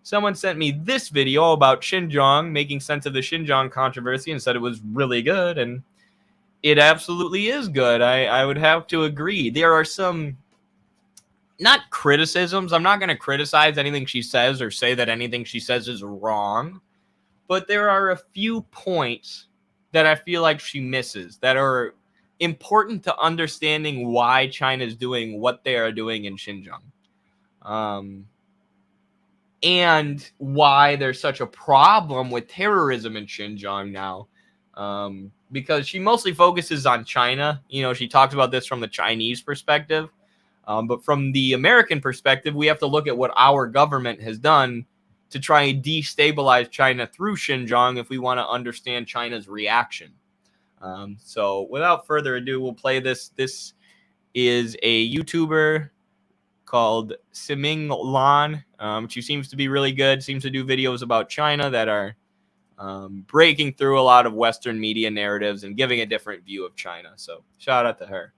someone sent me this video about Xinjiang, making sense of the Xinjiang controversy, and said it was really good, and it absolutely is good. I would have to agree. There are some, not criticisms. I'm not going to criticize anything she says or say that anything she says is wrong, but there are a few points that I feel like she misses that are important to understanding why China is doing what they are doing in Xinjiang. And why there's such a problem with terrorism in Xinjiang now. Because she mostly focuses on China. You know, she talks about this from the Chinese perspective. But from the American perspective, we have to look at what our government has done to try and destabilize China through Xinjiang if we want to understand China's reaction. So without further ado, we'll play this. This is a YouTuber called Siming Lan. She seems to be really good, seems to do videos about China that are breaking through a lot of Western media narratives and giving a different view of China. So shout out to her.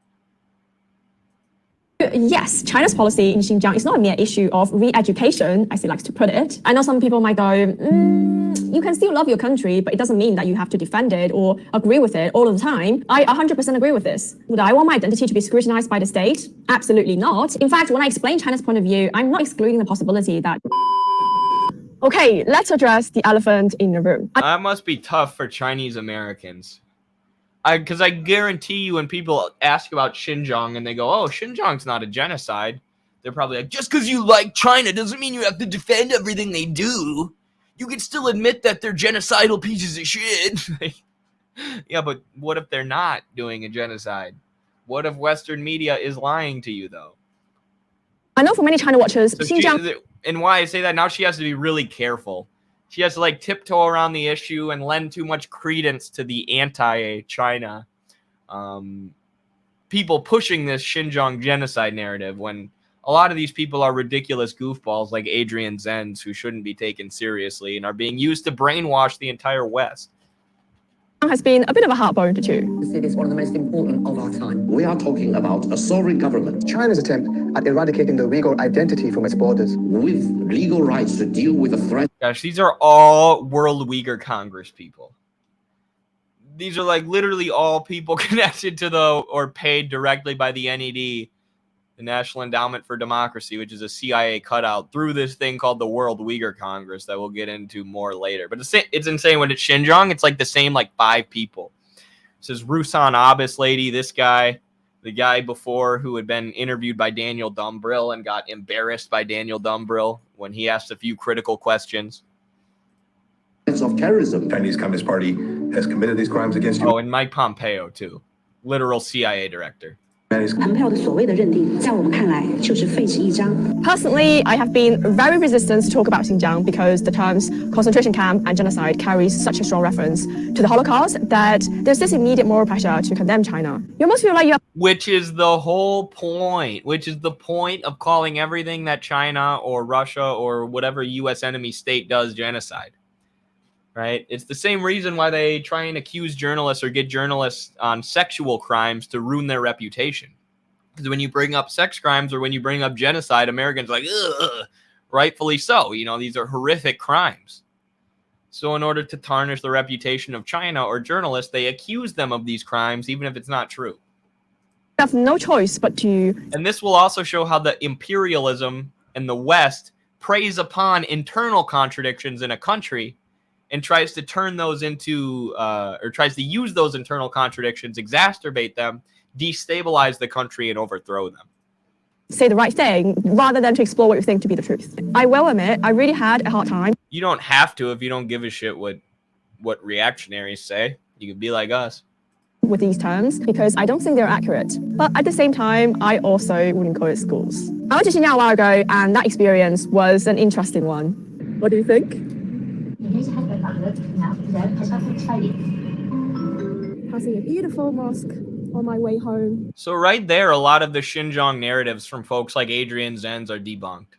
Yes, China's policy in Xinjiang is not a mere issue of re-education, as he likes to put it. I know some people might go, you can still love your country, but it doesn't mean that you have to defend it or agree with it all of the time. I 100% agree with this. Would I want my identity to be scrutinized by the state? Absolutely not. In fact, when I explain China's point of view, I'm not excluding the possibility that... Okay, let's address the elephant in the room. That must be tough for Chinese Americans. Because I guarantee you when people ask about Xinjiang and they go, oh, Xinjiang's not a genocide, they're probably like, just because you like China doesn't mean you have to defend everything they do. You can still admit that they're genocidal pieces of shit. Yeah, but what if they're not doing a genocide? What if Western media is lying to you, though? I know for many China watchers, So Xinjiang... and why I say that, now she has to be really careful. She has to like tiptoe around the issue and lend too much credence to the anti-China people pushing this Xinjiang genocide narrative when a lot of these people are ridiculous goofballs like Adrian Zenz who shouldn't be taken seriously and are being used to brainwash the entire West. Has been a bit of a heartburn to chew. It is one of the most important of our time. We are talking about a sovereign government. China's attempt at eradicating the Uyghur identity from its borders. With legal rights to deal with the threat. Gosh, these are all World Uyghur Congress people. These are like literally all people connected to or paid directly by the NED, the National Endowment for Democracy, which is a CIA cutout through this thing called the World Uyghur Congress that we'll get into more later. But it's insane when it's Xinjiang. It's like the same like 5 people. This is Rusan Abbas lady, this guy, the guy before who had been interviewed by Daniel Dumbrill and got embarrassed by Daniel Dumbrill when he asked a few critical questions. Of terrorism. Chinese Communist Party has committed these crimes against you. Oh, and Mike Pompeo too, literal CIA director. Personally, I have been very resistant to talk about Xinjiang because the terms concentration camp and genocide carries such a strong reference to the Holocaust that there's this immediate moral pressure to condemn China. You almost feel like you have... Which is the whole point, which is the point of calling everything that China or Russia or whatever U.S. enemy state does genocide. Right? It's the same reason why they try and accuse journalists or get journalists on sexual crimes to ruin their reputation. Because when you bring up sex crimes or when you bring up genocide, Americans are like, ugh, rightfully so. You know, these are horrific crimes. So in order to tarnish the reputation of China or journalists, they accuse them of these crimes, even if it's not true. Have no choice but to... And this will also show how the imperialism and the West preys upon internal contradictions in a country and tries to turn those into, or tries to use those internal contradictions, exacerbate them, destabilize the country, and overthrow them. Say the right thing, rather than to explore what you think to be the truth. I will admit, I really had a hard time. You don't have to if you don't give a shit what reactionaries say. You can be like us. With these terms, because I don't think they're accurate. But at the same time, I also wouldn't call it schools. I went to Xinjiang a while ago, and that experience was an interesting one. What do you think? Passing a beautiful mosque on my way home. So right there, a lot of the Xinjiang narratives from folks like Adrian Zenz are debunked.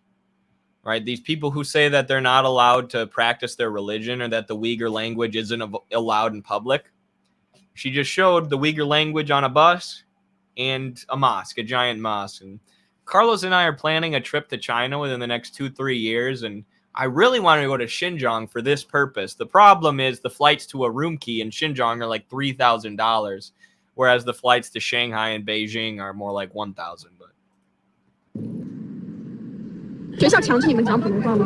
Right? These people who say that they're not allowed to practice their religion or that the Uyghur language isn't allowed in public. She just showed the Uyghur language on a bus and a mosque, a giant mosque. And Carlos and I are planning a trip to China within the next 2-3 years, and I really want to go to Xinjiang for this purpose. The problem is the flights to Urumqi and Xinjiang are like $3,000, whereas the flights to Shanghai and Beijing are more like 1,000. But 学校强制你们讲普通话吗？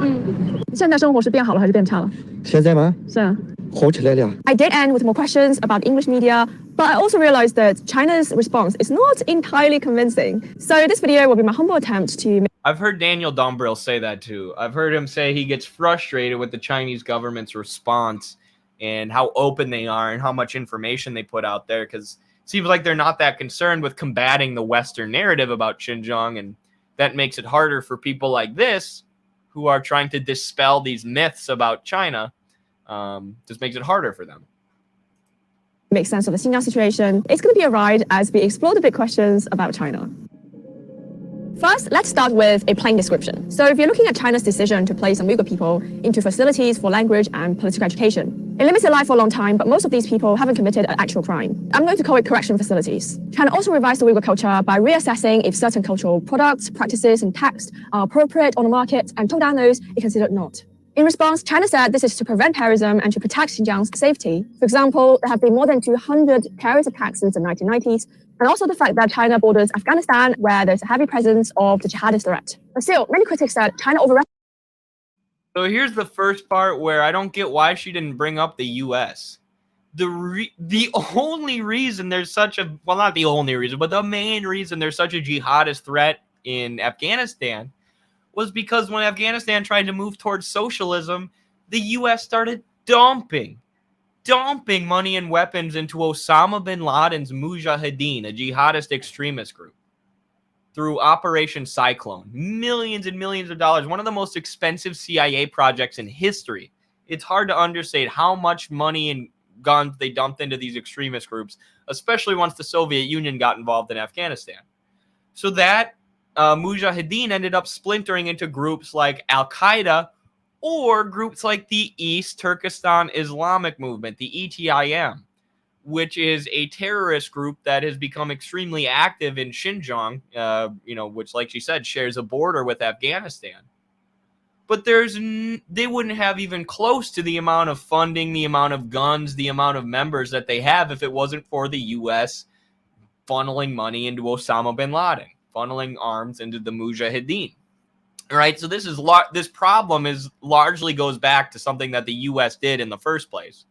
现在生活是变好了还是变差了？现在吗？是啊。好起来了。I did end with more questions about English media, but I also realized that China's response is not entirely convincing. So this video will be my humble attempt to... I've heard Daniel Dumbrill say that too. I've heard him say he gets frustrated with the Chinese government's response and how open they are and how much information they put out there, because it seems like they're not that concerned with combating the Western narrative about Xinjiang, and that makes it harder for people like this who are trying to dispel these myths about China. Just makes it harder for them. Make sense of the Xinjiang situation. It's going to be a ride as we explore the big questions about China. First, let's start with a plain description. So if you're looking at China's decision to place some Uyghur people into facilities for language and political education, it limits their life for a long time, but most of these people haven't committed an actual crime. I'm going to call it correction facilities. China also revised the Uyghur culture by reassessing if certain cultural products, practices, and texts are appropriate on the market, and toned down those it considered not. In response, China said this is to prevent terrorism and to protect Xinjiang's safety. For example, there have been more than 200 terrorist attacks since the 1990s, and also the fact that China borders Afghanistan, where there's a heavy presence of the jihadist threat. But still, many critics said China overreacted. So here's the first part where I don't get why she didn't bring up the U.S. The only reason there's such a, well, not the only reason, but the main reason there's such a jihadist threat in Afghanistan was because when Afghanistan tried to move towards socialism, the U.S. started dumping money and weapons into Osama bin Laden's Mujahideen, a jihadist extremist group, through Operation Cyclone. Millions and millions of dollars, one of the most expensive CIA projects in history. It's hard to understate how much money and guns they dumped into these extremist groups, especially once the Soviet Union got involved in Afghanistan. So that Mujahideen ended up splintering into groups like Al-Qaeda or groups like the East Turkestan Islamic Movement, the ETIM, which is a terrorist group that has become extremely active in Xinjiang, which, like she said, shares a border with Afghanistan. But they wouldn't have even close to the amount of funding, the amount of guns, the amount of members that they have if it wasn't for the U.S. funneling money into Osama bin Laden, funneling arms into the Mujahideen. All right, so this problem largely goes back to something that the U.S. did in the first place.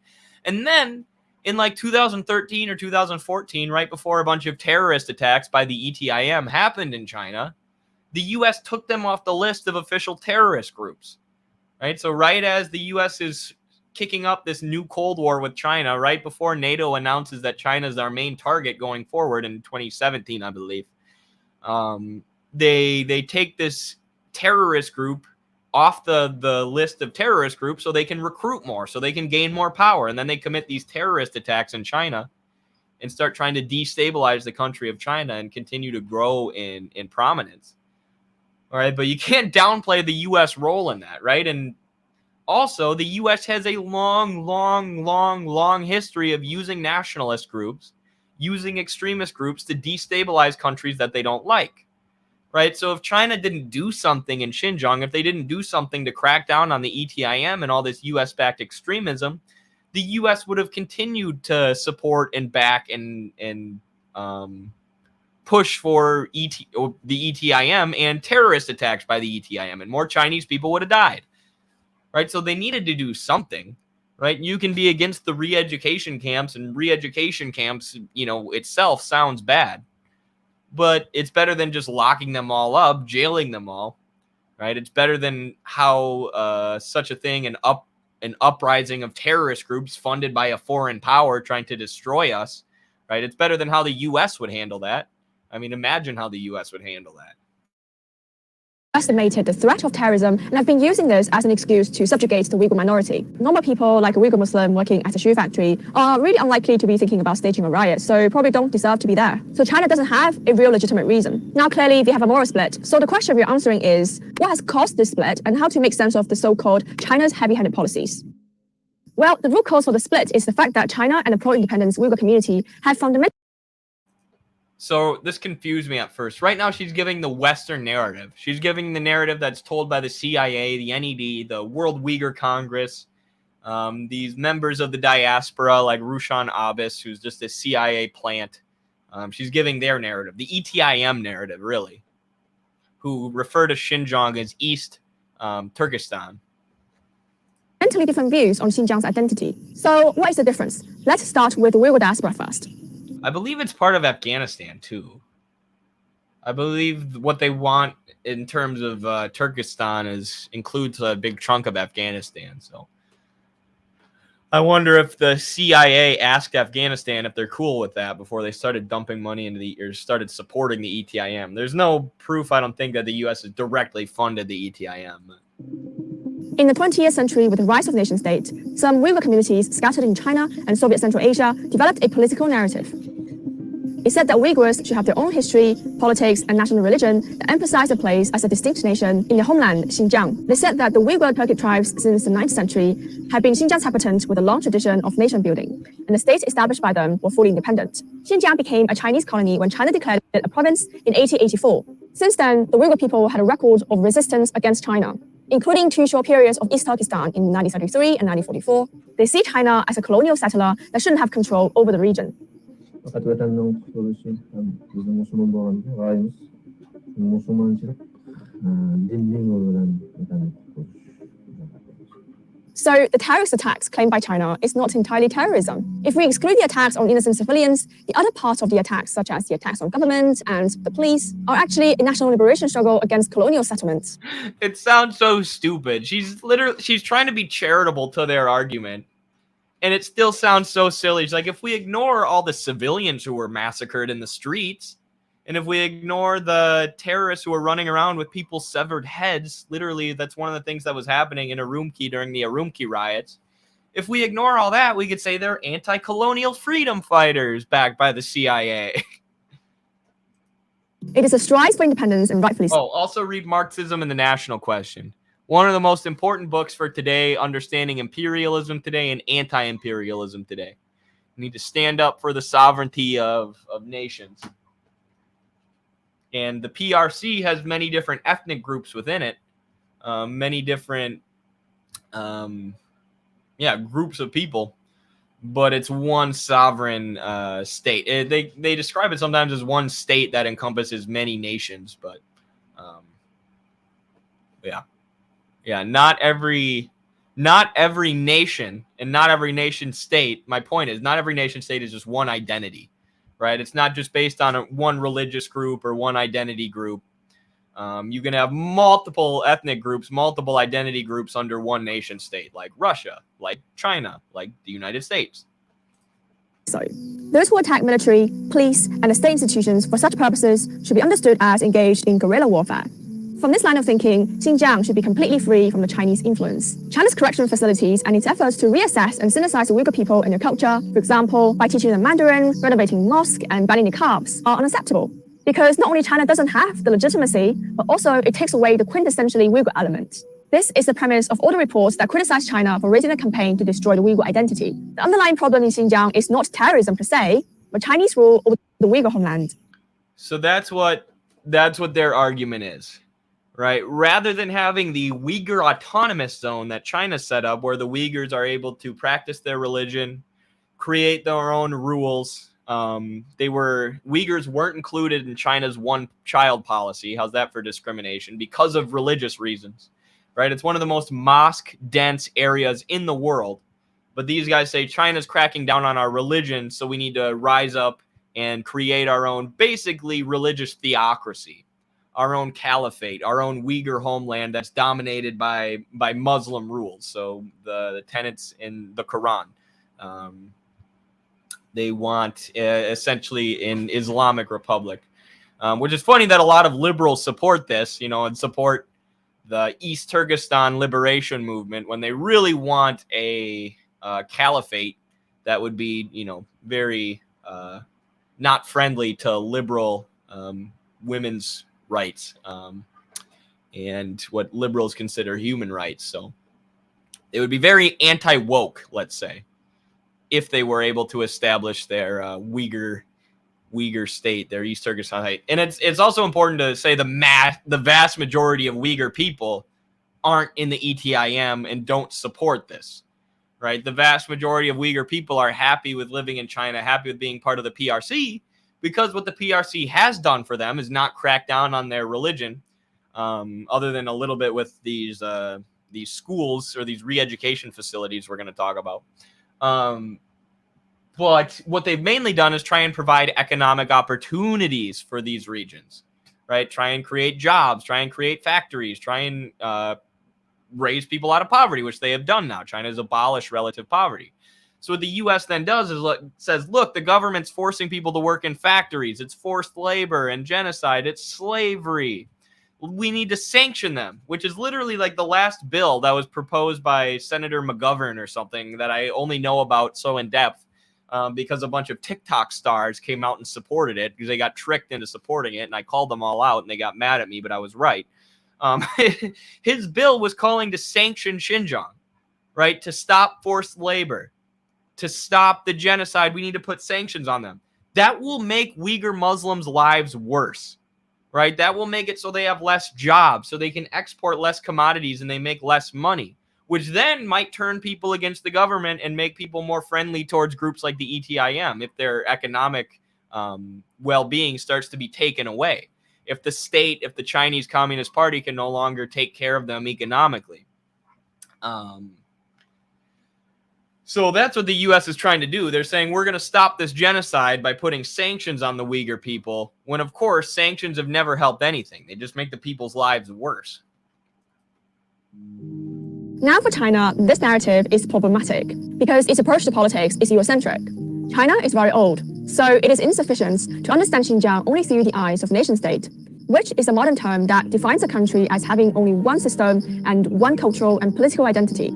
And then in like 2013 or 2014, right before a bunch of terrorist attacks by the ETIM happened in China, the U.S. took them off the list of official terrorist groups. Right, so right as the U.S. is kicking up this new Cold War with China, right before NATO announces that China is our main target going forward in 2017, I believe, they take this terrorist group off the list of terrorist groups so they can recruit more, so they can gain more power, and then they commit these terrorist attacks in China and start trying to destabilize the country of China and continue to grow in prominence. All right, but you can't downplay the U.S. role in that, right? And also, the U.S. has a long history of using nationalist groups, using extremist groups to destabilize countries that they don't like. Right, so if China didn't do something in Xinjiang, if they didn't do something to crack down on the ETIM and all this U.S.-backed extremism, the U.S. would have continued to support and back and push for the ETIM and terrorist attacks by the ETIM, and more Chinese people would have died. Right, so they needed to do something. Right, you can be against the re-education camps, and re-education camps, itself sounds bad. But it's better than just locking them all up, jailing them all, right? It's better than how such a thing, an uprising of terrorist groups funded by a foreign power trying to destroy us, right? It's better than how the U.S. would handle that. I mean, imagine how the U.S. would handle that. Estimated the threat of terrorism and have been using this as an excuse to subjugate the Uyghur minority. Normal people like a Uyghur Muslim working at a shoe factory are really unlikely to be thinking about staging a riot, so probably don't deserve to be there. So China doesn't have a real legitimate reason. Now clearly they have a moral split, so the question we're answering is, what has caused this split and how to make sense of the so-called China's heavy-handed policies? Well, the root cause for the split is the fact that China and the pro-independence Uyghur community have fundamentally... So this confused me at first. Right now, she's giving the Western narrative. She's giving the narrative that's told by the CIA, the NED, the World Uyghur Congress, these members of the diaspora like Rushan Abbas, who's just a CIA plant. She's giving their narrative, the ETIM narrative, really, who refer to Xinjiang as East Turkestan. Fundamentally different views on Xinjiang's identity. So what is the difference? Let's start with the Uyghur diaspora first. I believe it's part of Afghanistan, too. I believe what they want in terms of Turkestan includes a big chunk of Afghanistan. So I wonder if the CIA asked Afghanistan if they're cool with that before they started dumping money into or started supporting the ETIM. There's no proof, I don't think, that the U.S. has directly funded the ETIM. In the 20th century, with the rise of the nation-state, some Uyghur communities scattered in China and Soviet Central Asia developed a political narrative. It said that Uyghurs should have their own history, politics, and national religion that emphasized their place as a distinct nation in their homeland, Xinjiang. They said that the Uyghur Turkic tribes since the 9th century had been Xinjiang's inhabitants with a long tradition of nation building, and the states established by them were fully independent. Xinjiang became a Chinese colony when China declared it a province in 1884. Since then, the Uyghur people had a record of resistance against China, including 2 short periods of East Turkestan in 1933 and 1944. They see China as a colonial settler that shouldn't have control over the region. So the terrorist attacks claimed by China is not entirely terrorism. If we exclude the attacks on innocent civilians, the other parts of the attacks, such as the attacks on government and the police, are actually a national liberation struggle against colonial settlements. It sounds so stupid. She's trying to be charitable to their argument. And it still sounds so silly. It's like, if we ignore all the civilians who were massacred in the streets, and if we ignore the terrorists who were running around with people's severed heads, literally, that's one of the things that was happening in Urumqi during the Urumqi riots. If we ignore all that, we could say they're anti-colonial freedom fighters backed by the CIA. It is a strive for independence and rightfully so. Oh, also read Marxism and the National Question. One of the most important books for today, understanding imperialism today and anti-imperialism today. You need to stand up for the sovereignty of nations. And the PRC has many different ethnic groups within it, many different groups of people, but it's one sovereign state. They describe it sometimes as one state that encompasses many nations, but not every nation and not every nation state. My point is, not every nation state is just one identity. Right? It's not just based on one religious group or one identity group. You can have multiple ethnic groups, multiple identity groups under one nation state, like Russia, like China, like the United States. So, those who attack military, police, and the state institutions for such purposes should be understood as engaged in guerrilla warfare. From this line of thinking, Xinjiang should be completely free from the Chinese influence. China's correctional facilities and its efforts to reassess and synthesize the Uyghur people and their culture, for example, by teaching them Mandarin, renovating mosques, and banning niqabs, are unacceptable. Because not only China doesn't have the legitimacy, but also it takes away the quintessentially Uyghur element. This is the premise of all the reports that criticize China for raising a campaign to destroy the Uyghur identity. The underlying problem in Xinjiang is not terrorism per se, but Chinese rule over the Uyghur homeland. So that's what their argument is. Right? Rather than having the Uyghur autonomous zone that China set up, where the Uyghurs are able to practice their religion, create their own rules. Uyghurs weren't included in China's one-child policy. How's that for discrimination? Because of religious reasons. Right? It's one of the most mosque-dense areas in the world. But these guys say China's cracking down on our religion, so we need to rise up and create our own, basically, religious theocracy. Our own caliphate, our own Uyghur homeland that's dominated by Muslim rules. So the tenets in the Quran. They want essentially an Islamic republic, which is funny that a lot of liberals support this, and support the East Turkestan liberation movement when they really want a caliphate that would be, very not friendly to liberal women's rights and what liberals consider human rights. So it would be very anti-woke, let's say, if they were able to establish their Uyghur Uyghur state, their East Turkestan. And it's also important to say the vast majority of Uyghur people aren't in the ETIM and don't support this, right? The vast majority of Uyghur people are happy with living in China, happy with being part of the PRC, because what the PRC has done for them is not crack down on their religion, other than a little bit with these schools or these re-education facilities we're going to talk about. But what they've mainly done is try and provide economic opportunities for these regions, right? Try and create jobs, try and create factories, try and raise people out of poverty, which they have done now. China has abolished relative poverty. So what the U.S. then does is says, look, the government's forcing people to work in factories. It's forced labor and genocide. It's slavery. We need to sanction them, which is literally like the last bill that was proposed by Senator McGovern or something that I only know about so in depth because a bunch of TikTok stars came out and supported it because they got tricked into supporting it. And I called them all out and they got mad at me, but I was right. His bill was calling to sanction Xinjiang, right? To stop forced labor, to stop the genocide. We need to put sanctions on them. That will make Uyghur Muslims' lives worse, right? That will make it so they have less jobs, so they can export less commodities and they make less money, which then might turn people against the government and make people more friendly towards groups like the ETIM if their economic well-being starts to be taken away. If the state, if the Chinese Communist Party can no longer take care of them economically. So that's what the U.S. is trying to do. They're saying we're going to stop this genocide by putting sanctions on the Uyghur people, when, of course, sanctions have never helped anything. They just make the people's lives worse. Now for China, this narrative is problematic because its approach to politics is Eurocentric. China is very old, so it is insufficient to understand Xinjiang only through the eyes of nation-state, which is a modern term that defines a country as having only one system and one cultural and political identity.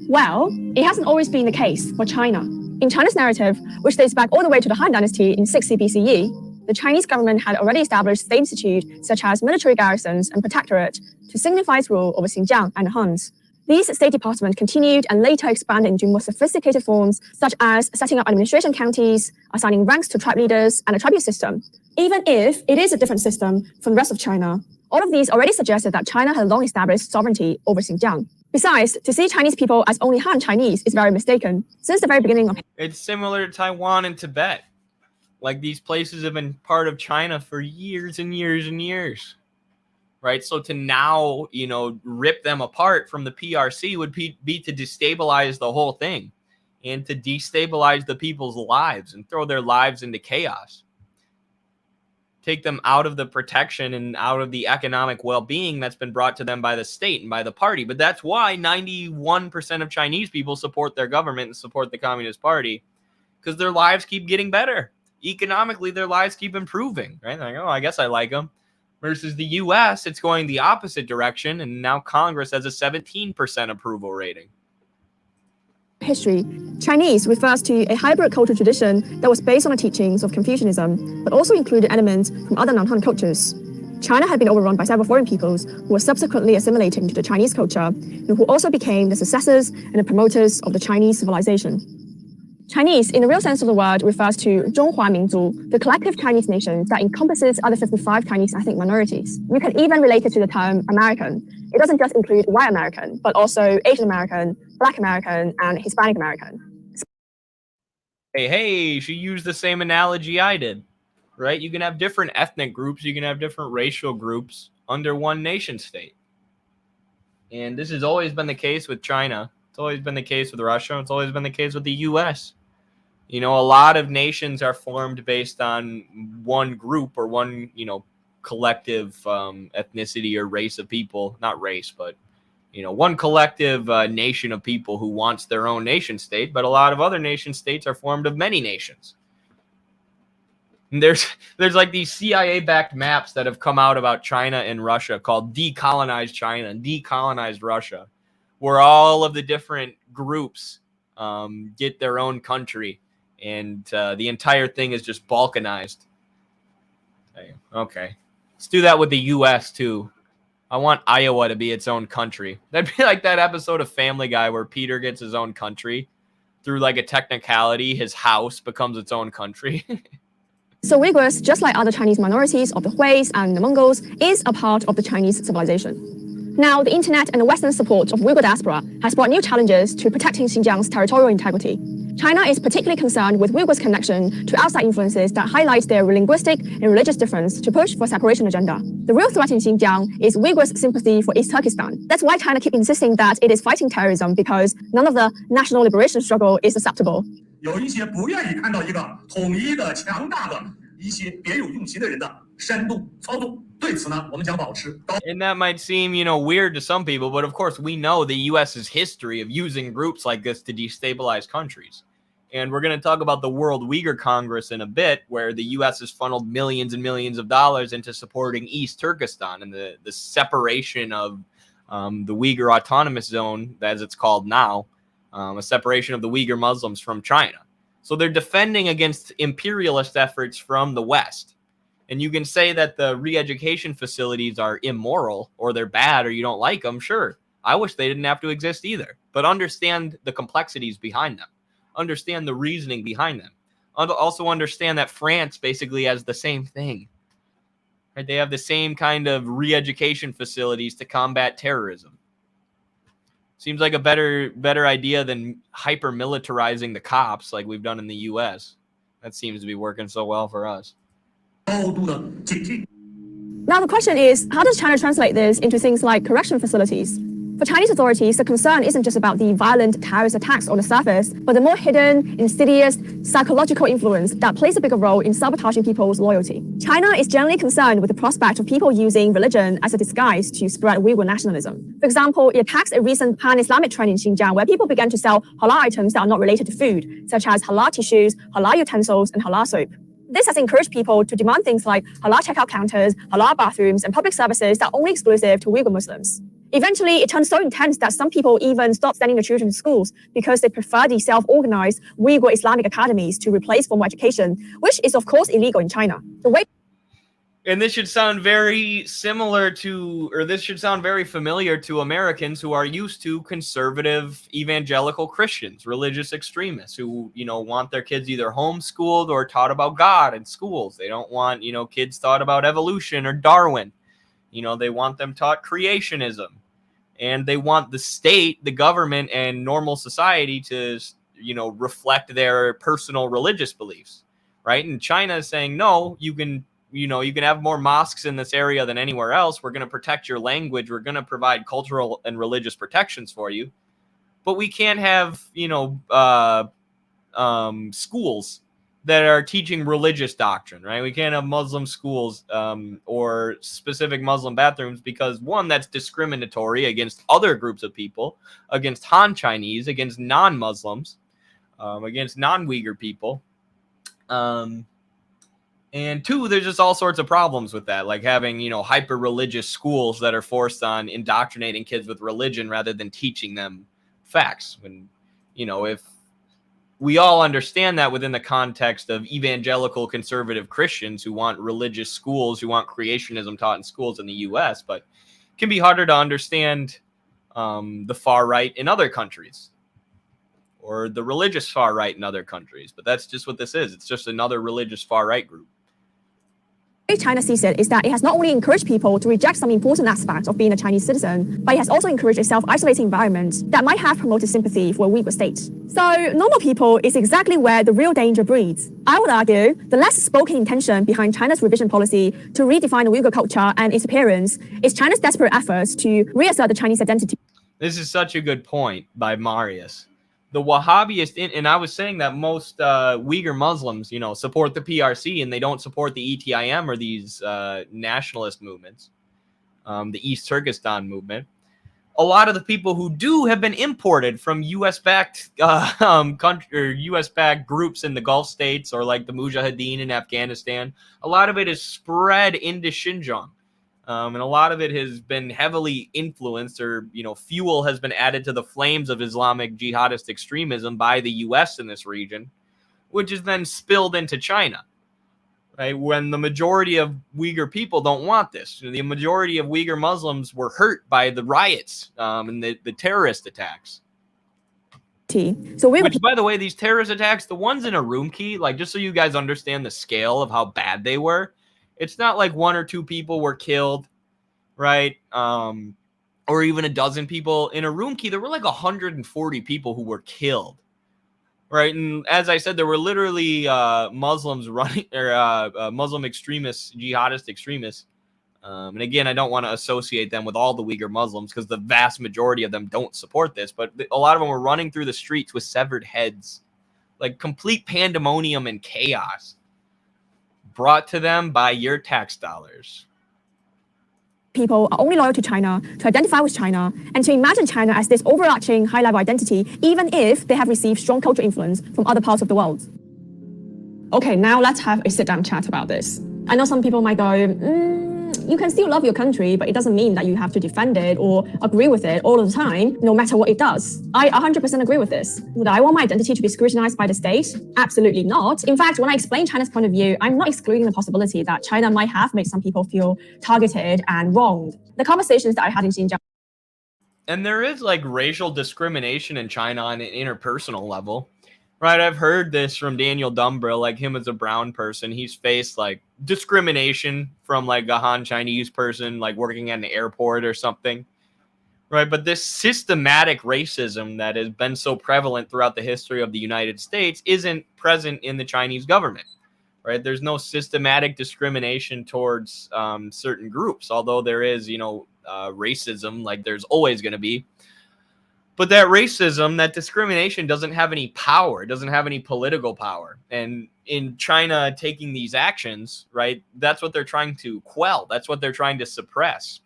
Well, it hasn't always been the case for China. In China's narrative, which dates back all the way to the Han Dynasty in 60 BCE, the Chinese government had already established state institutes such as military garrisons and protectorate to signify its rule over Xinjiang and the Huns. These state departments continued and later expanded into more sophisticated forms, such as setting up administration counties, assigning ranks to tribe leaders, and a tribute system. Even if it is a different system from the rest of China, all of these already suggested that China had long established sovereignty over Xinjiang. Besides, to see Chinese people as only Han Chinese is very mistaken. Since the very beginning of It's similar to Taiwan and Tibet. Like, these places have been part of China for years and years and years. Right? So to now, rip them apart from the PRC would be to destabilize the whole thing and to destabilize the people's lives and throw their lives into chaos. Take them out of the protection and out of the economic well-being that's been brought to them by the state and by the party. But that's why 91% of Chinese people support their government and support the Communist Party, because their lives keep getting better. Economically, their lives keep improving, right? Like, oh, I guess I like them. Versus the U.S., it's going the opposite direction, and now Congress has a 17% approval rating. history, Chinese refers to a hybrid cultural tradition that was based on the teachings of Confucianism, but also included elements from other non-Han cultures. China had been overrun by several foreign peoples who were subsequently assimilated into the Chinese culture, and who also became the successors and the promoters of the Chinese civilization. Chinese, in the real sense of the word, refers to 中华民族, the collective Chinese nation that encompasses other 55 Chinese ethnic minorities. You can even relate it to the term American. It doesn't just include white American, but also Asian American, Black American, and Hispanic American. Hey, she used the same analogy I did, right? You can have different ethnic groups, you can have different racial groups under one nation state. And this has always been the case with China. It's always been the case with Russia. It's always been the case with the U.S. You know, a lot of nations are formed based on one group or one, collective ethnicity or race of people. Not race, but, one collective nation of people who wants their own nation state. But a lot of other nation states are formed of many nations. And there's like these CIA-backed maps that have come out about China and Russia called Decolonized China and Decolonized Russia, where all of the different groups get their own country. And the entire thing is just balkanized. Okay. Let's do that with the U.S. too. I want Iowa to be its own country. That'd be like that episode of Family Guy where Peter gets his own country. Through like a technicality, his house becomes its own country. So Uyghurs, just like other Chinese minorities of the Huis and the Mongols, is a part of the Chinese civilization. Now, the internet and the Western support of Uyghur diaspora has brought new challenges to protecting Xinjiang's territorial integrity. China is particularly concerned with Uyghurs' connection to outside influences that highlight their linguistic and religious difference to push for separation agenda. The real threat in Xinjiang is Uyghurs' sympathy for East Turkestan. That's why China keeps insisting that it is fighting terrorism, because none of the national liberation struggle is acceptable. 有一些不愿意看到一个统一的、强大的一些别有用心的人的煽动操纵。对此呢，我们将保持高。 And that might seem, weird to some people, but of course we know the U.S.'s history of using groups like this to destabilize countries. And we're going to talk about the World Uyghur Congress in a bit, where the U.S. has funneled millions and millions of dollars into supporting East Turkestan and the separation of the Uyghur Autonomous Zone, as it's called now, a separation of the Uyghur Muslims from China. So they're defending against imperialist efforts from the West. And you can say that the re-education facilities are immoral or they're bad or you don't like them. Sure, I wish they didn't have to exist either. But understand the complexities behind them. Understand the reasoning behind them. Also understand that France basically has the same thing. Right? They have the same kind of re-education facilities to combat terrorism. Seems like a better idea than hyper-militarizing the cops like we've done in the U.S. That seems to be working so well for us. Now the question is, how does China translate this into things like correction facilities? For Chinese authorities, the concern isn't just about the violent terrorist attacks on the surface, but the more hidden, insidious, psychological influence that plays a bigger role in sabotaging people's loyalty. China is generally concerned with the prospect of people using religion as a disguise to spread Uyghur nationalism. For example, it attacks a recent pan-Islamic trend in Xinjiang where people began to sell halal items that are not related to food, such as halal tissues, halal utensils, and halal soap. This has encouraged people to demand things like halal checkout counters, halal bathrooms, and public services that are only exclusive to Uyghur Muslims. Eventually, it turned so intense that some people even stopped sending their children to schools because they prefer the self-organized Uyghur Islamic academies to replace formal education, which is of course illegal in China. And this should sound very similar to, or this should sound very familiar to Americans who are used to conservative evangelical Christians, religious extremists who, want their kids either homeschooled or taught about God in schools. They don't want, kids taught about evolution or Darwin. They want them taught creationism. And they want the state, the government, and normal society to, reflect their personal religious beliefs, right? And China is saying, no, you can have more mosques in this area than anywhere else. We're going to protect your language. We're going to provide cultural and religious protections for you. But we can't have, schools that are teaching religious doctrine, right? We can't have Muslim schools or specific Muslim bathrooms because, one, that's discriminatory against other groups of people, against Han Chinese, against non-Muslims, against non-Uyghur people. And two, there's just all sorts of problems with that, like having, hyper-religious schools that are forced on indoctrinating kids with religion rather than teaching them facts. When, if we all understand that within the context of evangelical conservative Christians who want religious schools, who want creationism taught in schools in the U.S., but it can be harder to understand the far right in other countries or the religious far right in other countries. But that's just what this is. It's just another religious far right group. The way China sees it is that it has not only encouraged people to reject some important aspects of being a Chinese citizen, but it has also encouraged a self-isolating environment that might have promoted sympathy for a Uyghur state. So normal people is exactly where the real danger breeds. I would argue the less spoken intention behind China's revision policy to redefine the Uyghur culture and its appearance is China's desperate efforts to reassert the Chinese identity. This is such a good point by Marius. The Wahhabist, and I was saying that most Uyghur Muslims, support the PRC and they don't support the ETIM or these nationalist movements, the East Turkestan movement. A lot of the people who do have been imported from U.S.-backed country or U.S.-backed groups in the Gulf states or like the Mujahideen in Afghanistan. A lot of it is spread into Xinjiang. And a lot of it has been heavily influenced or, fuel has been added to the flames of Islamic jihadist extremism by the U.S. in this region, which is then spilled into China, right? When the majority of Uyghur people don't want this. The majority of Uyghur Muslims were hurt by the riots and the terrorist attacks. So we Which, by the way, these terrorist attacks, the ones in Urumqi, like, just so you guys understand the scale of how bad they were, it's not like 1 or 2 people were killed, right? Or even a dozen people. In Urumqi, there were like 140 people who were killed, right? And as I said, there were literally Muslims running, or Muslim extremists, jihadist extremists. And again, I don't want to associate them with all the Uyghur Muslims because the vast majority of them don't support this, but a lot of them were running through the streets with severed heads, like complete pandemonium and chaos brought to them by your tax dollars. people are only loyal to China, to identify with China, and to imagine China as this overarching high-level identity, even if they have received strong cultural influence from other parts of the world. Okay, now let's have a sit-down chat about this. I know some people might go, you can still love your country, but it doesn't mean that you have to defend it or agree with it all the time, no matter what it does. I 100% agree with this. Would I want my identity to be scrutinized by the state? Absolutely not. In fact, when I explain China's point of view, I'm not excluding the possibility that China might have made some people feel targeted and wronged. The conversations that I had in Xinjiang. And there is like racial discrimination in China on an interpersonal level. Right, I've heard this from Daniel Dumbrill, like him as a brown person. He's faced like discrimination from like a Han Chinese person, like working at an airport or something. Right, but this systematic racism that has been so prevalent throughout the history of the United States isn't present in the Chinese government. Right, there's no systematic discrimination towards certain groups, although there is, racism, like there's always going to be. But that racism, that discrimination doesn't have any power. It doesn't have any political power. And in China taking these actions, right, that's what they're trying to quell. That's what they're trying to suppress,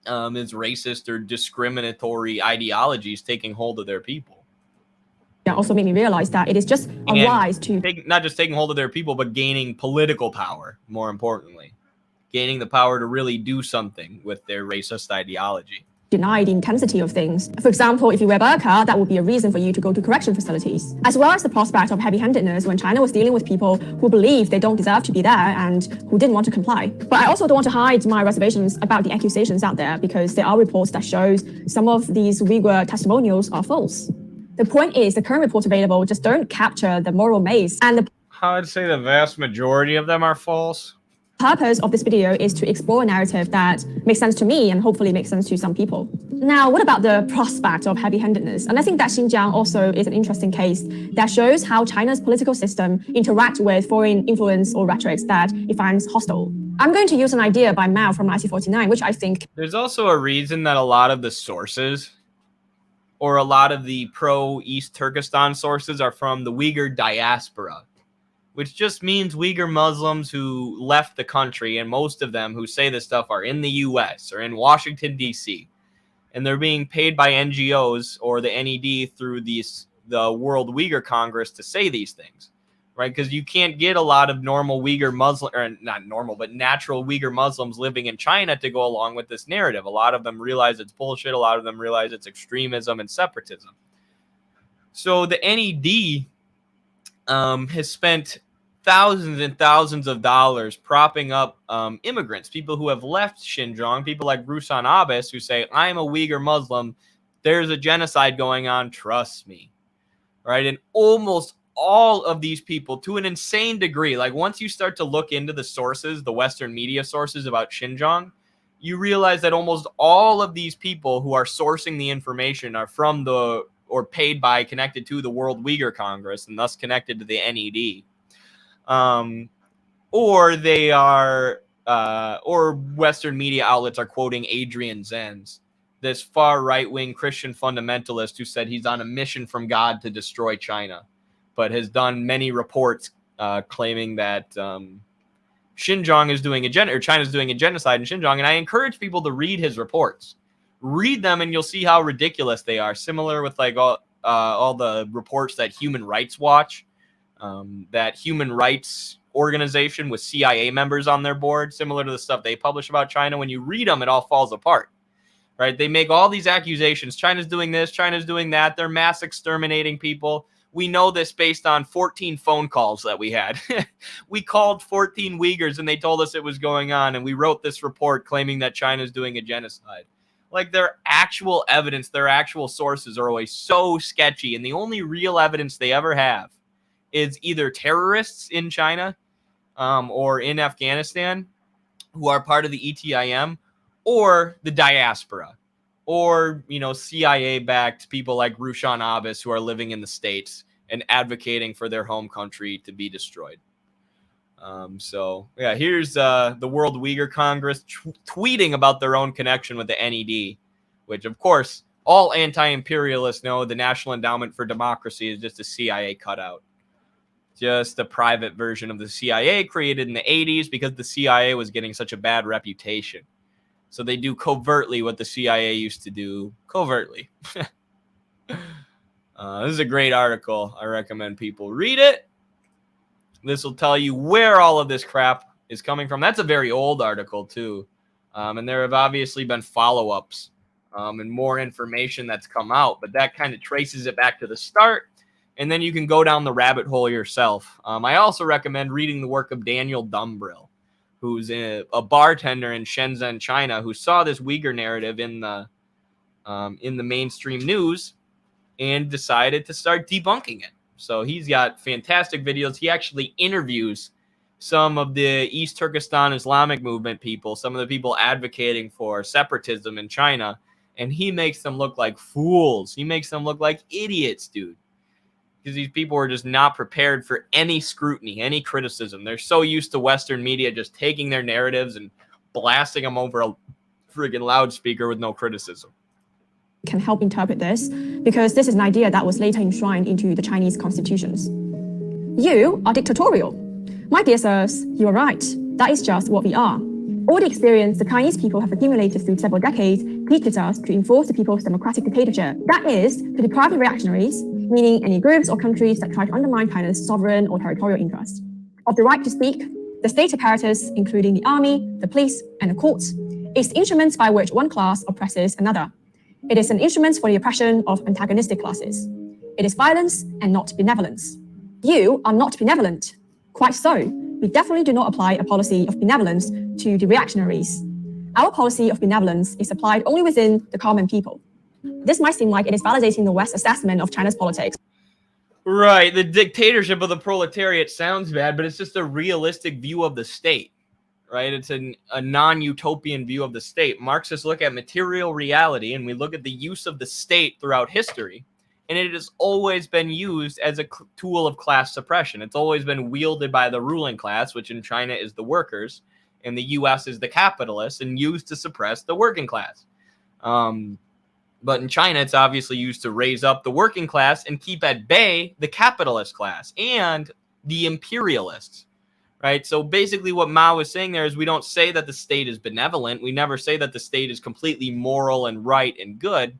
is racist or discriminatory ideologies taking hold of their people. That also made me realize that it is just unwise to not just taking hold of their people, but gaining political power, more importantly. Gaining the power to really do something with their racist ideology. Deny the intensity of things. For example, if you wear burqa, that would be a reason for you to go to correction facilities, as well as the prospect of heavy-handedness when China was dealing with people who believe they don't deserve to be there and who didn't want to comply. But I also don't want to hide my reservations about the accusations out there because there are reports that shows some of these Uyghur testimonials are false. The point is, the current reports available just don't capture the moral maze, and the I'd say the vast majority of them are false. purpose of this video is to explore a narrative that makes sense to me and hopefully makes sense to some people. Now, what about the prospect of heavy-handedness? And I think that Xinjiang also is an interesting case that shows how China's political system interacts with foreign influence or rhetorics that it finds hostile. I'm going to use an idea by Mao from 1949, which I think... There's also a reason that a lot of the sources or a lot of the pro-East Turkestan sources are from the Uyghur diaspora, which just means Uyghur Muslims who left the country, and most of them who say this stuff are in the U.S. or in Washington, D.C., and they're being paid by NGOs or the NED through the World Uyghur Congress to say these things, right? Because you can't get a lot of normal Uyghur Muslim, or not normal, but natural Uyghur Muslims living in China to go along with this narrative. A lot of them realize it's bullshit. A lot of them realize it's extremism and separatism. So the NED has spent thousands and thousands of dollars propping up immigrants, people who have left Xinjiang, people like Rusan Abbas who say, I'm a Uyghur Muslim, there's a genocide going on, trust me, right? And almost all of these people, to an insane degree, like once you start to look into the sources, the Western media sources about Xinjiang, you realize that almost all of these people who are sourcing the information are from or paid by, connected to the World Uyghur Congress, and thus connected to the NED. Or they are, or Western media outlets are quoting Adrian Zenz, this far right-wing Christian fundamentalist who said he's on a mission from God to destroy China, but has done many reports claiming that Xinjiang is doing China's doing a genocide in Xinjiang. And I encourage people to read his reports. Read them, and you'll see how ridiculous they are. Similar with like all the reports that Human Rights Watch. That human rights organization with CIA members on their board, similar to the stuff they publish about China. When you read them, it all falls apart, right? They make all these accusations. China's doing this, China's doing that. They're mass exterminating people. We know this based on 14 phone calls that we had. We called 14 Uyghurs and they told us it was going on. And we wrote this report claiming that China's doing a genocide. Like their actual evidence, their actual sources are always so sketchy. And the only real evidence they ever have is either terrorists in China or in Afghanistan who are part of the ETIM, or the diaspora, or, you know, CIA-backed people like Rushan Abbas who are living in the States and advocating for their home country to be destroyed. So, yeah, here's the World Uyghur Congress tweeting about their own connection with the NED, which, of course, all anti-imperialists know the National Endowment for Democracy is just a CIA cutout. Just a private version of the CIA created in the 80s because the CIA was getting such a bad reputation. So they do covertly what the CIA used to do covertly. This is a great article. I recommend people read it. This will tell you where all of this crap is coming from. That's a very old article, too. And there have obviously been follow-ups and more information that's come out. But that kind of traces it back to the start. And then you can go down the rabbit hole yourself. I also recommend reading the work of Daniel Dumbrill, who's a bartender in Shenzhen, China, who saw this Uyghur narrative in the mainstream news and decided to start debunking it. So he's got fantastic videos. He actually interviews some of the East Turkestan Islamic movement people, some of the people advocating for separatism in China, and he makes them look like fools. He makes them look like idiots, dude. Because these people are just not prepared for any scrutiny, any criticism. They're so used to Western media just taking their narratives and blasting them over a friggin' loudspeaker with no criticism. Can help interpret this, because this is an idea that was later enshrined into the Chinese constitutions. You are dictatorial. My dear sirs, you are right. That is just what we are. All the experience the Chinese people have accumulated through several decades teaches us to enforce the people's democratic dictatorship. That is, to deprive the reactionaries, meaning any groups or countries that try to undermine China's sovereign or territorial interest, of the right to speak. The state apparatus, including the army, the police, and the courts, is the instruments by which one class oppresses another. It is an instrument for the oppression of antagonistic classes. It is violence and not benevolence. You are not benevolent. Quite so. We definitely do not apply a policy of benevolence to the reactionaries. Our policy of benevolence is applied only within the common people. This might seem like it is validating the West's assessment of China's politics. Right, the dictatorship of the proletariat sounds bad, but it's just a realistic view of the state, right? It's a non-utopian view of the state. Marxists look at material reality, and we look at the use of the state throughout history, and it has always been used as a tool of class suppression. It's always been wielded by the ruling class, which in China is the workers, and the U.S. is the capitalists, and used to suppress the working class. But in China, it's obviously used to raise up the working class and keep at bay the capitalist class and the imperialists, right? So basically what Mao is saying there is we don't say that the state is benevolent. We never say that the state is completely moral and right and good,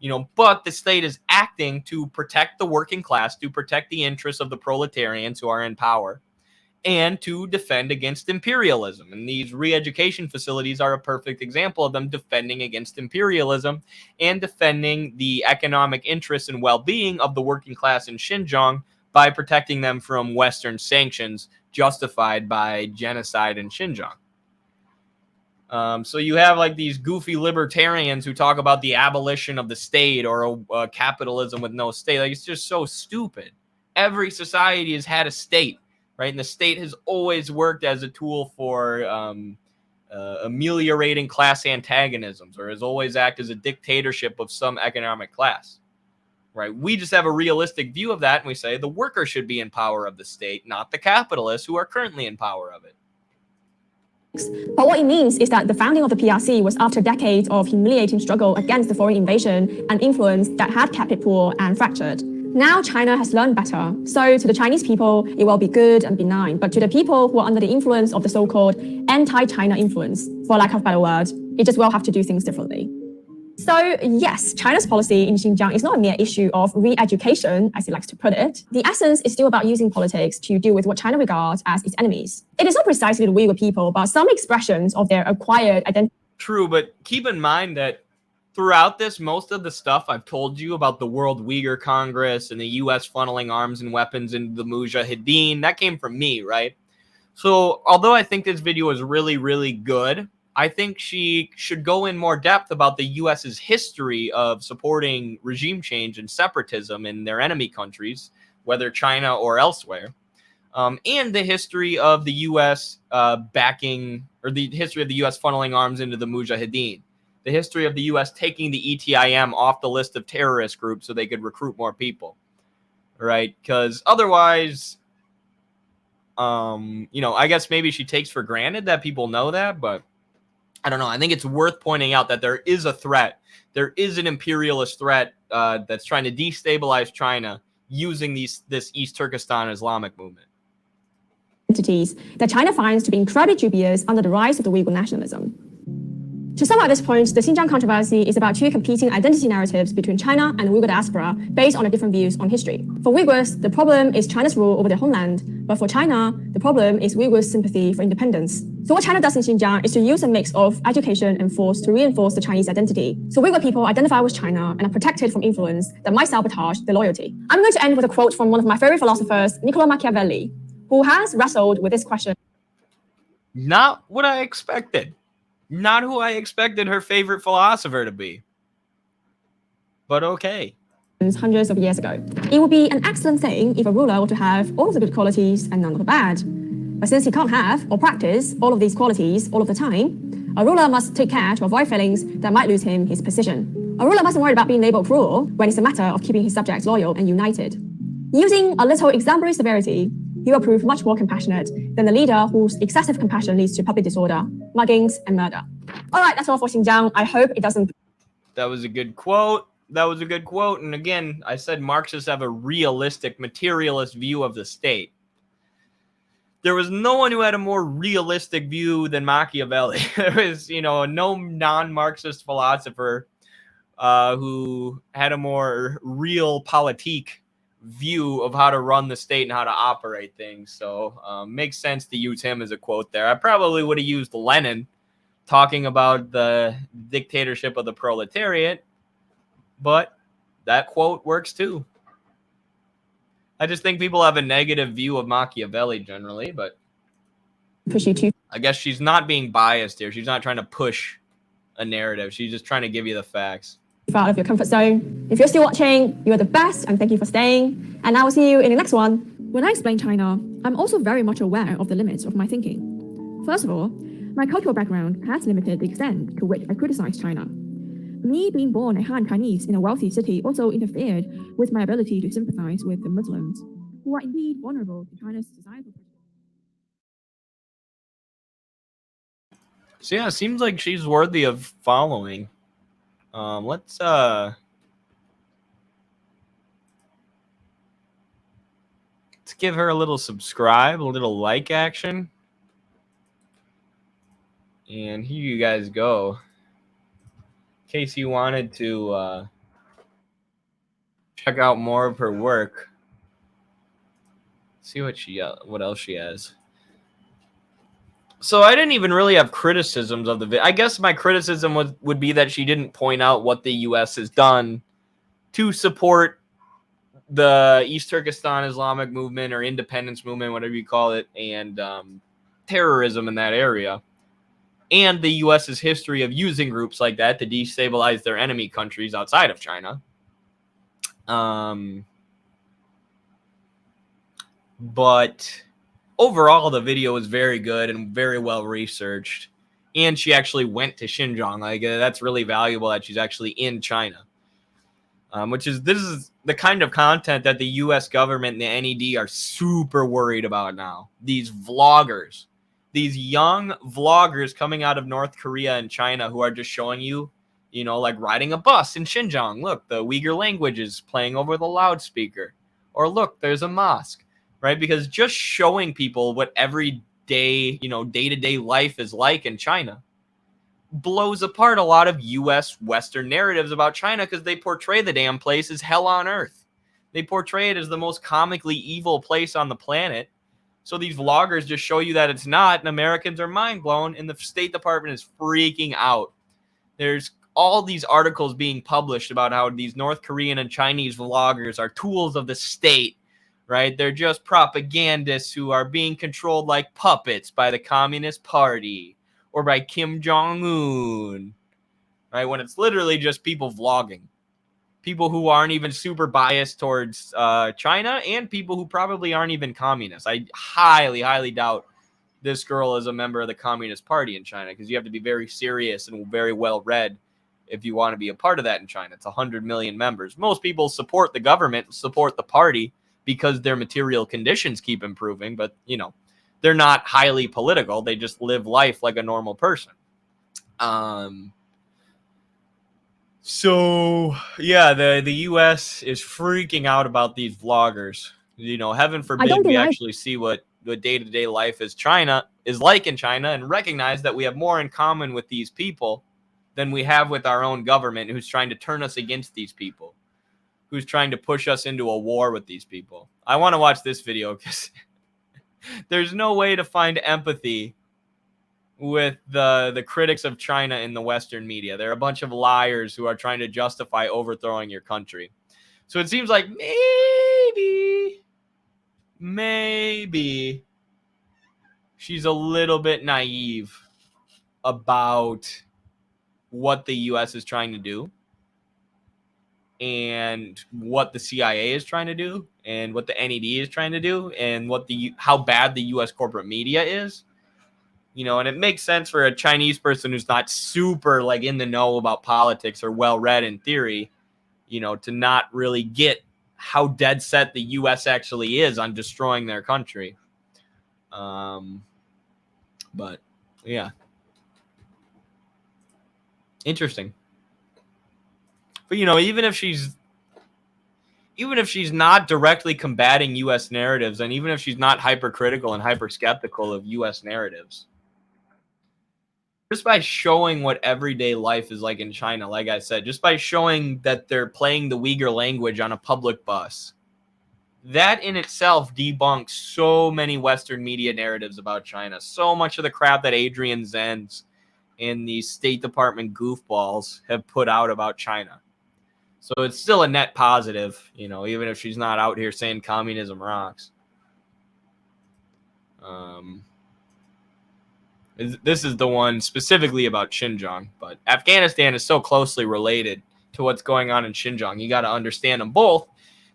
you know, but the state is acting to protect the working class, to protect the interests of the proletarians who are in power, and to defend against imperialism. And these re-education facilities are a perfect example of them defending against imperialism and defending the economic interests and well-being of the working class in Xinjiang by protecting them from Western sanctions justified by genocide in Xinjiang. So you have like these goofy libertarians who talk about the abolition of the state or a capitalism with no state. Like, it's just so stupid. Every society has had a state. Right, and the state has always worked as a tool for ameliorating class antagonisms, or has always acted as a dictatorship of some economic class. Right, we just have a realistic view of that, and we say the worker should be in power of the state, not the capitalists who are currently in power of it. But what it means is that the founding of the PRC was after decades of humiliating struggle against the foreign invasion and influence that had kept it poor and fractured. Now China has learned better. So to the Chinese people, it will be good and benign. But to the people who are under the influence of the so-called anti-China influence, for lack of a better word, it just will have to do things differently. So yes, China's policy in Xinjiang is not a mere issue of re-education, as it likes to put it. The essence is still about using politics to deal with what China regards as its enemies. It is not precisely the Uyghur people, but some expressions of their acquired identity. True, but keep in mind that throughout this, most of the stuff I've told you about the World Uyghur Congress and the U.S. funneling arms and weapons into the Mujahideen, that came from me, right? So although I think this video is really, really good, I think she should go in more depth about the U.S.'s history of supporting regime change and separatism in their enemy countries, whether China or elsewhere, and the history of the U.S. Backing, or the history of the U.S. funneling arms into the Mujahideen, the history of the U.S. taking the ETIM off the list of terrorist groups so they could recruit more people, right? Because otherwise, I guess maybe she takes for granted that people know that, but I don't know. I think it's worth pointing out that there is a threat. There is an imperialist threat that's trying to destabilize China using this East Turkestan Islamic movement. Entities that China finds to be incredibly dubious under the rise of the Uyghur nationalism. To sum up this point, the Xinjiang controversy is about two competing identity narratives between China and the Uyghur diaspora based on different views on history. For Uyghurs, the problem is China's rule over their homeland, but for China, the problem is Uyghurs' sympathy for independence. So what China does in Xinjiang is to use a mix of education and force to reinforce the Chinese identity. So Uyghur people identify with China and are protected from influence that might sabotage their loyalty. I'm going to end with a quote from one of my favorite philosophers, Niccolo Machiavelli, who has wrestled with this question. Not what I expected. Not who I expected her favorite philosopher to be. But okay. Hundreds of years ago. It would be an excellent thing if a ruler were to have all of the good qualities and none of the bad. But since he can't have or practice all of these qualities all of the time, a ruler must take care to avoid failings that might lose him his position. A ruler mustn't worry about being labeled cruel when it's a matter of keeping his subjects loyal and united. Using a little exemplary severity, he will prove much more compassionate than the leader whose excessive compassion leads to public disorder, muggings, and murder. All right, that's all for Xinjiang. I hope it doesn't. That was a good quote. And again, I said Marxists have a realistic, materialist view of the state. There was no one who had a more realistic view than Machiavelli. There was, no non-Marxist philosopher who had a more realpolitik view of how to run the state and how to operate things. So makes sense to use him as a quote there. I probably would have used Lenin talking about the dictatorship of the proletariat, but that quote works too. I just think people have a negative view of Machiavelli generally, but push you to. I guess she's not being biased here. She's not trying to push a narrative. She's just trying to give you the facts. Out of your comfort zone. If you're still watching, you are the best, and thank you for staying. And I will see you in the next one. When I explain China, I'm also very much aware of the limits of my thinking. First of all, my cultural background has limited the extent to which I criticize China. Me being born a Han Chinese in a wealthy city also interfered with my ability to sympathize with the Muslims, who are indeed vulnerable to China's societal. So yeah, it seems like she's worthy of following. Let's give her a little subscribe, a little like action. And here you guys go. In case you wanted to check out more of her work. See what else she has. So I didn't even really have criticisms of the video. I guess my criticism would be that she didn't point out what the U.S. has done to support the East Turkestan Islamic movement or independence movement, whatever you call it, and terrorism in that area. And the U.S.'s history of using groups like that to destabilize their enemy countries outside of China. But overall, the video was very good and very well researched. And she actually went to Xinjiang. That's really valuable that she's actually in China. This is the kind of content that the U.S. government and the NED are super worried about now. These vloggers, these young vloggers coming out of North Korea and China who are just showing you, like riding a bus in Xinjiang. Look, the Uyghur language is playing over the loudspeaker. Or look, there's a mosque, right? Because just showing people what every day, day-to-day life is like in China blows apart a lot of U.S. Western narratives about China because they portray the damn place as hell on earth. They portray it as the most comically evil place on the planet. So these vloggers just show you that it's not, and Americans are mind blown, and the State Department is freaking out. There's all these articles being published about how these North Korean and Chinese vloggers are tools of the state, right? They're just propagandists who are being controlled like puppets by the Communist Party. or by Kim Jong-un, right? When it's literally just people vlogging. People who aren't even super biased towards China, and people who probably aren't even communists. I highly, highly doubt this girl is a member of the Communist Party in China, because you have to be very serious and very well read if you want to be a part of that in China. It's 100 million members. Most people support the government, support the party, because their material conditions keep improving, but, you know, they're not highly political. They just live life like a normal person. So, yeah, the U.S. is freaking out about these vloggers. You know, heaven forbid we actually see what the day-to-day life is like in China, and recognize that we have more in common with these people than we have with our own government, who's trying to turn us against these people, who's trying to push us into a war with these people. I want to watch this video because there's no way to find empathy with the critics of China in the Western media. They're a bunch of liars who are trying to justify overthrowing your country. So it seems like maybe she's a little bit naive about what the U.S. is trying to do, and what the CIA is trying to do, and what the NED is trying to do, and how bad the U.S. corporate media is. You know, and it makes sense for a Chinese person who's not super like in the know about politics or well read in theory, you know, to not really get how dead set the U.S. actually is on destroying their country. But yeah, interesting. But, you know, even if she's not directly combating U.S. narratives, and even if she's not hypercritical and hyper skeptical of U.S. narratives, just by showing what everyday life is like in China, like I said, just by showing that they're playing the Uyghur language on a public bus, that in itself debunks so many Western media narratives about China. So much of the crap that Adrian Zenz and the State Department goofballs have put out about China. So it's still a net positive, you know, even if she's not out here saying communism rocks. This is the one specifically about Xinjiang, but Afghanistan is so closely related to what's going on in Xinjiang. You got to understand them both.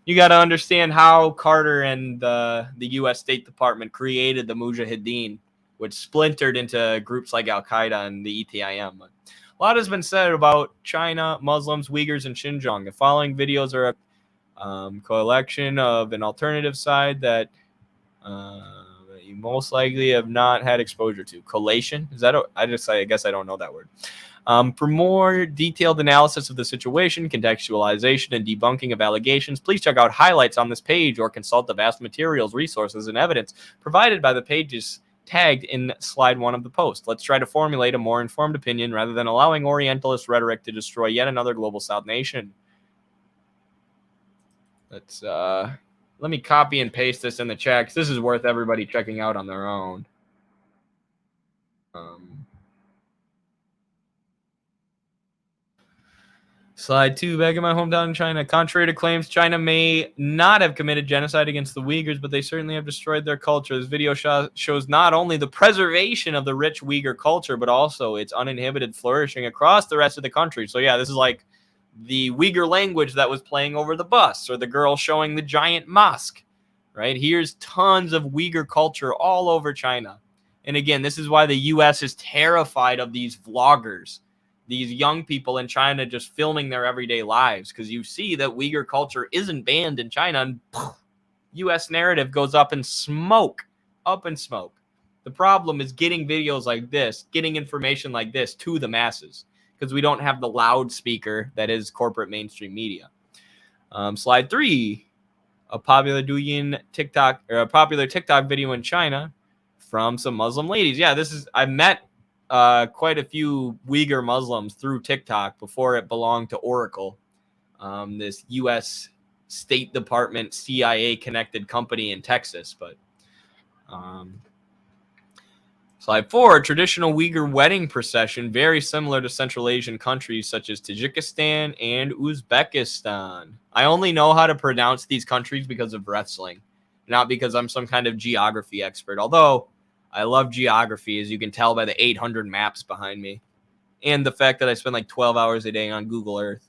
You got to understand how Carter and the U.S. State Department created the Mujahideen, which splintered into groups like Al-Qaeda and the ETIM. But a lot has been said about China, Muslims, Uyghurs, and Xinjiang. The following videos are a collection of an alternative side that you most likely have not had exposure to. Collation? Is that I guess I don't know that word. For more detailed analysis of the situation, contextualization, and debunking of allegations, please check out highlights on this page or consult the vast materials, resources, and evidence provided by the pages tagged in slide 1 of the post. Let's try to formulate a more informed opinion rather than allowing Orientalist rhetoric to destroy yet another global South nation. Let me copy and paste this in the chat, because this is worth everybody checking out on their own. Slide 2, back in my hometown in China. Contrary to claims, China may not have committed genocide against the Uyghurs, but they certainly have destroyed their culture. This video shows not only the preservation of the rich Uyghur culture, but also its uninhibited flourishing across the rest of the country. So yeah, this is like the Uyghur language that was playing over the bus, or the girl showing the giant mosque, right? Here's tons of Uyghur culture all over China. And again, this is why the U.S. is terrified of these vloggers, these young people in China just filming their everyday lives, because you see that Uyghur culture isn't banned in China, and U.S. narrative goes up in smoke, The problem is getting videos like this, getting information like this to the masses, because we don't have the loudspeaker that is corporate mainstream media. Slide 3, a popular TikTok video in China from some Muslim ladies. Yeah, I've met quite a few Uyghur Muslims through TikTok before it belonged to Oracle, this U.S. State Department CIA connected company in Texas. But slide 4, traditional Uyghur wedding procession, very similar to Central Asian countries such as Tajikistan and Uzbekistan. I only know how to pronounce these countries because of wrestling, not because I'm some kind of geography expert. Although I love geography, as you can tell by the 800 maps behind me, and the fact that I spend like 12 hours a day on Google Earth.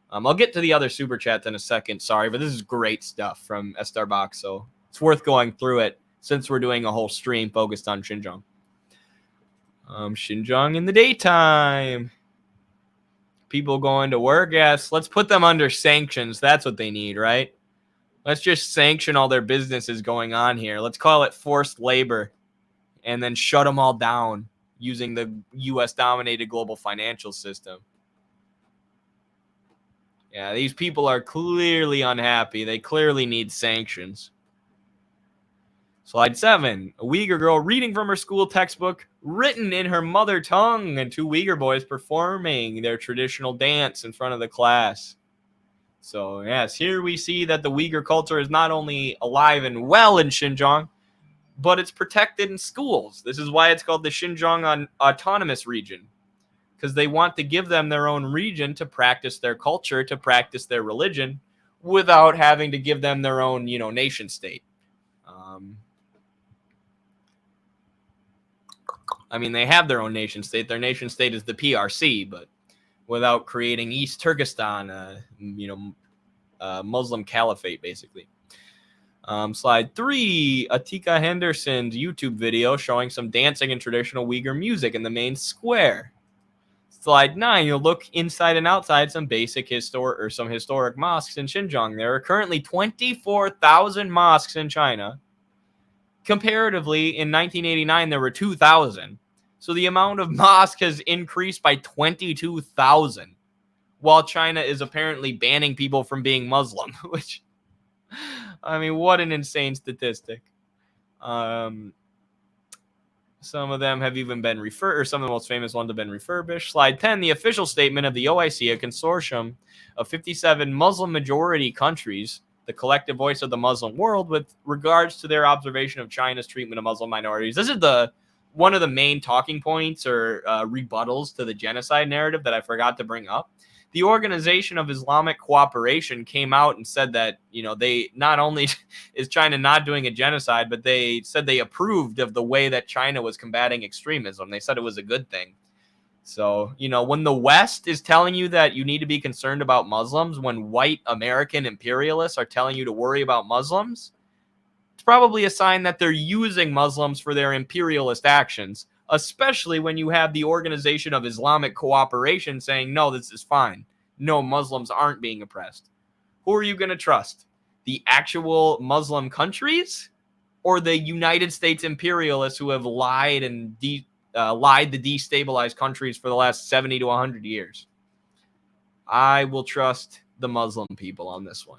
I'll get to the other super chats in a second. Sorry, but this is great stuff from Starbucks, so it's worth going through it since we're doing a whole stream focused on Xinjiang. Xinjiang in the daytime. People going to work. Yes, let's put them under sanctions. That's what they need, right? Let's just sanction all their businesses going on here. Let's call it forced labor and then shut them all down using the U.S.-dominated global financial system. Yeah, these people are clearly unhappy. They clearly need sanctions. Slide 7. A Uyghur girl reading from her school textbook, written in her mother tongue, and 2 Uyghur boys performing their traditional dance in front of the class. So, yes, here we see that the Uyghur culture is not only alive and well in Xinjiang, but it's protected in schools. This is why it's called the Xinjiang Autonomous Region, because they want to give them their own region to practice their culture, to practice their religion, without having to give them their own, nation state. They have their own nation state. Their nation state is the PRC, but without creating East Turkestan, Muslim caliphate, basically. Slide 3, Atika Henderson's YouTube video showing some dancing and traditional Uyghur music in the main square. Slide 9, you'll look inside and outside some historic mosques in Xinjiang. There are currently 24,000 mosques in China. Comparatively, in 1989, there were 2,000. So the amount of mosques has increased by 22,000, while China is apparently banning people from being Muslim, which, what an insane statistic. Some of them have even been some of the most famous ones have been refurbished. Slide 10, the official statement of the OIC, a consortium of 57 Muslim majority countries, the collective voice of the Muslim world with regards to their observation of China's treatment of Muslim minorities. This is one of the main talking points or rebuttals to the genocide narrative that I forgot to bring up. The Organization of Islamic Cooperation came out and said that, they not only is China not doing a genocide, but they said they approved of the way that China was combating extremism. They said it was a good thing. So, when the West is telling you that you need to be concerned about Muslims, when white American imperialists are telling you to worry about Muslims, it's probably a sign that they're using Muslims for their imperialist actions, especially when you have the Organization of Islamic Cooperation saying, no, this is fine. No, Muslims aren't being oppressed. Who are you going to trust? The actual Muslim countries or the United States imperialists who have lied and lied to destabilize countries for the last 70 to 100 years? I will trust the Muslim people on this one.